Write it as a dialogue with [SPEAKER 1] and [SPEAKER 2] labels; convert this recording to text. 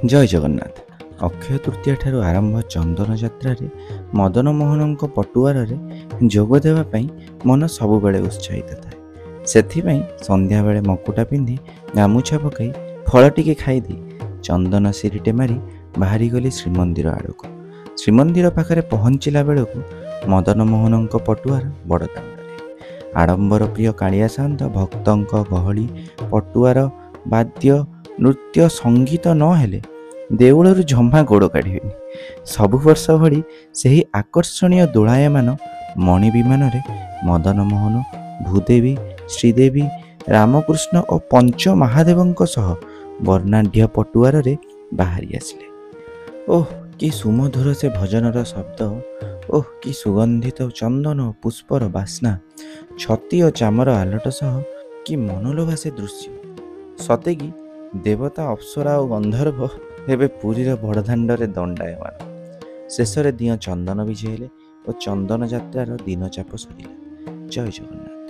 [SPEAKER 1] ଜୟ ଜଗନ୍ନାଥ। ଅକ୍ଷୟ ତୃତୀୟା ଠାରୁ ଆରମ୍ଭ ଚନ୍ଦନ ଯାତ୍ରାରେ ମଦନମୋହନଙ୍କ ପଟୁଆରରେ ଯୋଗ ଦେବା ପାଇଁ ମନ ସବୁବେଳେ ଉତ୍ସାହିତ ଥାଏ। ସେଥିପାଇଁ ସନ୍ଧ୍ୟାବେଳେ ମକୁଟା ପିନ୍ଧି ଗାମୁଛା ପକାଇ ଫଳ ଟିକେ ଖାଇଦେଇ ଚନ୍ଦନ ସିରିଟେ ମାରି ବାହାରିଗଲି ଶ୍ରୀମନ୍ଦିର ଆଡ଼କୁ। ଶ୍ରୀମନ୍ଦିର ପାଖରେ ପହଞ୍ଚିଲା ବେଳକୁ ମଦନମୋହନଙ୍କ ପଟୁଆର ବଡ଼ଦାଣ୍ଡରେ। ଆଡ଼ମ୍ବର ପ୍ରିୟ କାଳିଆ ସାଆନ୍ତ ଭକ୍ତଙ୍କ ଗହଳି, ପଟୁଆର ବାଦ୍ୟ, ନୃତ୍ୟ, ସଙ୍ଗୀତ ନ ହେଲେ ଦେଉଳରୁ ଜମା ଗୋଡ଼ କାଢ଼ିବେନି। ସବୁ ବର୍ଷ ଭଳି ସେହି ଆକର୍ଷଣୀୟ ଦୋଳାୟମାନ ମଣି ବିମାନରେ ମଦନମୋହନ, ଭୂଦେବୀ, ଶ୍ରୀଦେବୀ, ରାମକୃଷ୍ଣ ଓ ପଞ୍ଚ ମହାଦେବଙ୍କ ସହ ବର୍ଣ୍ଣାଢ୍ୟ ପଟୁଆରରେ ବାହାରି ଆସିଲେ। ଓଃ, କି ସୁମଧୁର ସେ ଭଜନର ଶବ୍ଦ! ଓଃ, କି ସୁଗନ୍ଧିତ ଚନ୍ଦନ ଓ ପୁଷ୍ପର ବାସ୍ନା! ଛତି ଓ ଚାମର ଆଲଟ ସହ କି ମନଲୋଭା ସେ ଦୃଶ୍ୟ! ସତେକି ଦେବତା, ଅପ୍ସରା ଓ ଗନ୍ଧର୍ବ ଏବେ ପୁରୀର ବଡ଼ଦାଣ୍ଡରେ ଦଣ୍ଡାୟମାନ। ଶେଷରେ ଦିଅଁ ଚନ୍ଦନ ବିଜେ ହେଲେ ଓ ଚନ୍ଦନ ଯାତ୍ରାର ଦିନ ଚାପ ସରିଲା। ଜୟ ଜଗନ୍ନାଥ।